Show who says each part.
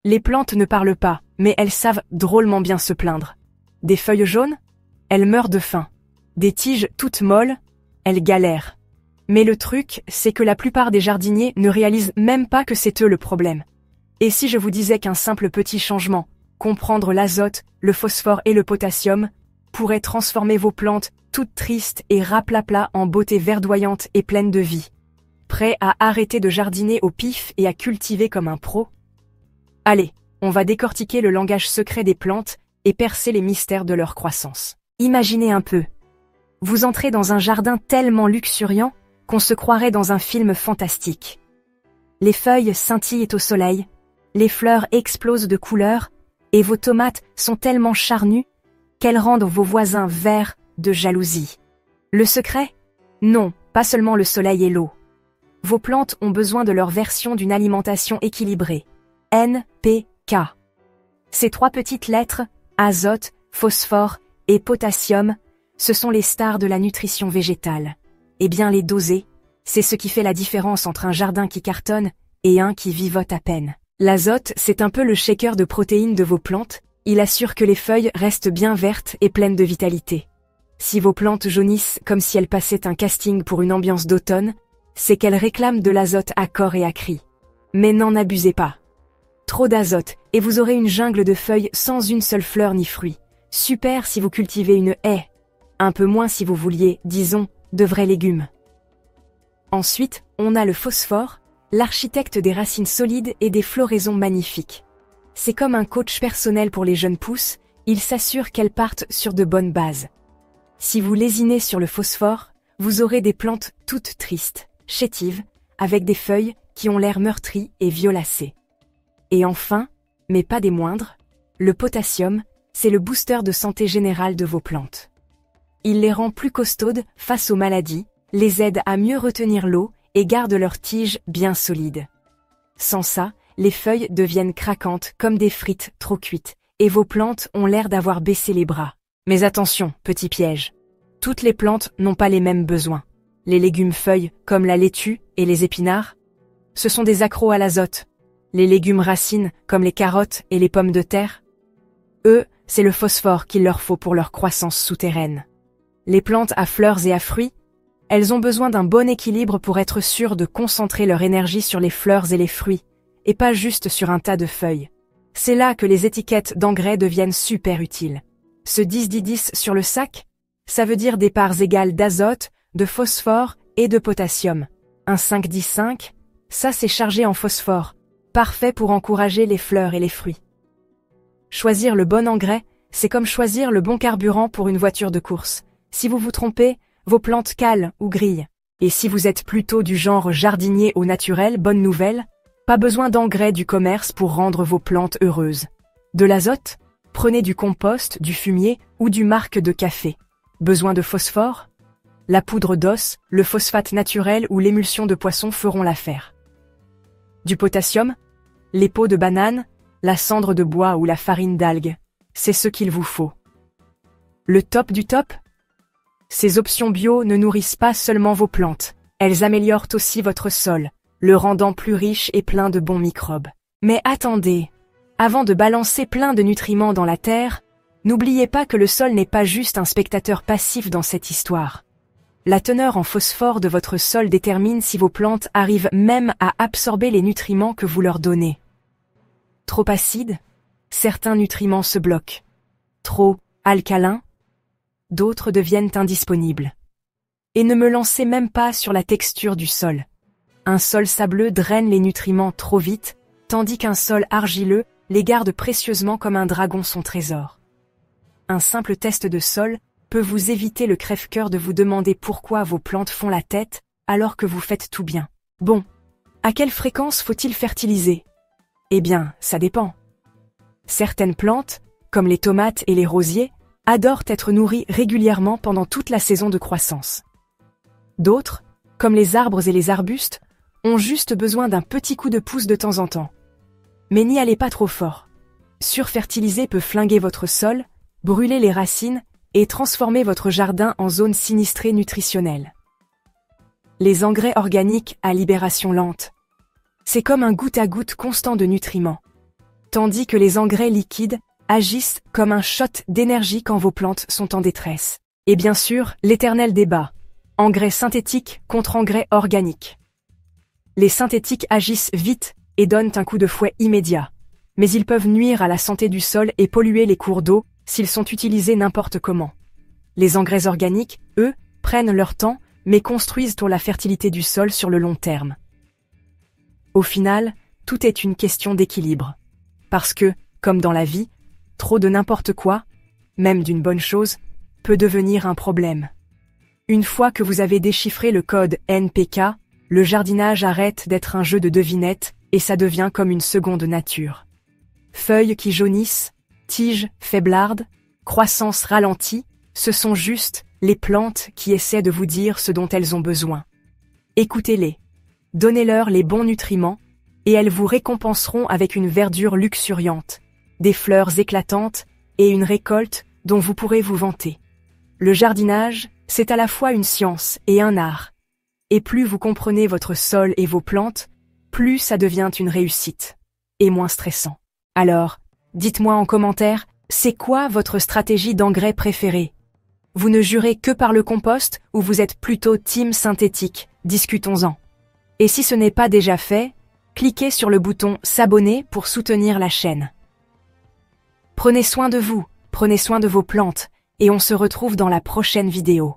Speaker 1: Les plantes ne parlent pas, mais elles savent drôlement bien se plaindre. Des feuilles jaunes? Elles meurent de faim. Des tiges toutes molles? Elles galèrent. Mais le truc, c'est que la plupart des jardiniers ne réalisent même pas que c'est eux le problème. Et si je vous disais qu'un simple petit changement, comprendre l'azote, le phosphore et le potassium, pourrait transformer vos plantes, toutes tristes et raplapla en beauté verdoyante et pleine de vie? Prêt à arrêter de jardiner au pif et à cultiver comme un pro? Allez, on va décortiquer le langage secret des plantes et percer les mystères de leur croissance. Imaginez un peu. Vous entrez dans un jardin tellement luxuriant qu'on se croirait dans un film fantastique. Les feuilles scintillent au soleil, les fleurs explosent de couleurs, et vos tomates sont tellement charnues qu'elles rendent vos voisins verts de jalousie. Le secret? Non, pas seulement le soleil et l'eau. Vos plantes ont besoin de leur version d'une alimentation équilibrée. NPK. Ces 3 petites lettres, azote, phosphore et potassium, ce sont les stars de la nutrition végétale. Eh bien les doser, c'est ce qui fait la différence entre un jardin qui cartonne et un qui vivote à peine. L'azote, c'est un peu le shaker de protéines de vos plantes, il assure que les feuilles restent bien vertes et pleines de vitalité. Si vos plantes jaunissent comme si elles passaient un casting pour une ambiance d'automne, c'est qu'elles réclament de l'azote à corps et à cri. Mais n'en abusez pas. Trop d'azote, et vous aurez une jungle de feuilles sans une seule fleur ni fruit. Super si vous cultivez une haie. Un peu moins si vous vouliez, disons, de vrais légumes. Ensuite, on a le phosphore, l'architecte des racines solides et des floraisons magnifiques. C'est comme un coach personnel pour les jeunes pousses, il s'assure qu'elles partent sur de bonnes bases. Si vous lésinez sur le phosphore, vous aurez des plantes toutes tristes, chétives, avec des feuilles qui ont l'air meurtries et violacées. Et enfin, mais pas des moindres, le potassium, c'est le booster de santé générale de vos plantes. Il les rend plus costaudes face aux maladies, les aide à mieux retenir l'eau et garde leurs tiges bien solides. Sans ça, les feuilles deviennent craquantes comme des frites trop cuites, et vos plantes ont l'air d'avoir baissé les bras. Mais attention, petit piège. Toutes les plantes n'ont pas les mêmes besoins. Les légumes feuilles, comme la laitue et les épinards, ce sont des accros à l'azote. Les légumes racines, comme les carottes et les pommes de terre, eux, c'est le phosphore qu'il leur faut pour leur croissance souterraine. Les plantes à fleurs et à fruits, elles ont besoin d'un bon équilibre pour être sûres de concentrer leur énergie sur les fleurs et les fruits, et pas juste sur un tas de feuilles. C'est là que les étiquettes d'engrais deviennent super utiles. Ce 10-10-10 sur le sac, ça veut dire des parts égales d'azote, de phosphore et de potassium. Un 5-10-5, ça c'est chargé en phosphore, parfait pour encourager les fleurs et les fruits. Choisir le bon engrais, c'est comme choisir le bon carburant pour une voiture de course. Si vous vous trompez, vos plantes calent ou grillent. Et si vous êtes plutôt du genre jardinier au naturel, bonne nouvelle, pas besoin d'engrais du commerce pour rendre vos plantes heureuses. De l'azote? Prenez du compost, du fumier ou du marc de café. Besoin de phosphore? La poudre d'os, le phosphate naturel ou l'émulsion de poisson feront l'affaire. Du potassium? Les peaux de banane, la cendre de bois ou la farine d'algues, c'est ce qu'il vous faut. Le top du top? Ces options bio ne nourrissent pas seulement vos plantes, elles améliorent aussi votre sol, le rendant plus riche et plein de bons microbes. Mais attendez, avant de balancer plein de nutriments dans la terre, n'oubliez pas que le sol n'est pas juste un spectateur passif dans cette histoire. La teneur en phosphore de votre sol détermine si vos plantes arrivent même à absorber les nutriments que vous leur donnez. Trop acide? Certains nutriments se bloquent. Trop alcalin? D'autres deviennent indisponibles. Et ne me lancez même pas sur la texture du sol. Un sol sableux draine les nutriments trop vite, tandis qu'un sol argileux les garde précieusement comme un dragon son trésor. Un simple test de sol peut vous éviter le crève-cœur de vous demander pourquoi vos plantes font la tête alors que vous faites tout bien. Bon, à quelle fréquence faut-il fertiliser? Eh bien, ça dépend. Certaines plantes, comme les tomates et les rosiers, adorent être nourries régulièrement pendant toute la saison de croissance. D'autres, comme les arbres et les arbustes, ont juste besoin d'un petit coup de pouce de temps en temps. Mais n'y allez pas trop fort. Surfertiliser peut flinguer votre sol, brûler les racines et transformer votre jardin en zone sinistrée nutritionnelle. Les engrais organiques à libération lente. C'est comme un goutte à goutte constant de nutriments. tandis que les engrais liquides agissent comme un shot d'énergie quand vos plantes sont en détresse. Et bien sûr, l'éternel débat. Engrais synthétiques contre engrais organiques. Les synthétiques agissent vite et donnent un coup de fouet immédiat. Mais ils peuvent nuire à la santé du sol et polluer les cours d'eau s'ils sont utilisés n'importe comment. Les engrais organiques, eux, prennent leur temps, mais construisent pour la fertilité du sol sur le long terme. Au final, tout est une question d'équilibre. Parce que, comme dans la vie, trop de n'importe quoi, même d'une bonne chose, peut devenir un problème. Une fois que vous avez déchiffré le code NPK, le jardinage arrête d'être un jeu de devinettes et ça devient comme une seconde nature. Feuilles qui jaunissent, tiges faiblardes, croissance ralentie, ce sont juste les plantes qui essaient de vous dire ce dont elles ont besoin. Écoutez-les, donnez-leur les bons nutriments, et elles vous récompenseront avec une verdure luxuriante, des fleurs éclatantes et une récolte dont vous pourrez vous vanter. Le jardinage, c'est à la fois une science et un art. Et plus vous comprenez votre sol et vos plantes, plus ça devient une réussite, et moins stressant. Alors, dites-moi en commentaire, c'est quoi votre stratégie d'engrais préférée? Vous ne jurez que par le compost ou vous êtes plutôt team synthétique? Discutons-en. Et si ce n'est pas déjà fait, cliquez sur le bouton s'abonner pour soutenir la chaîne. Prenez soin de vous, prenez soin de vos plantes, et on se retrouve dans la prochaine vidéo.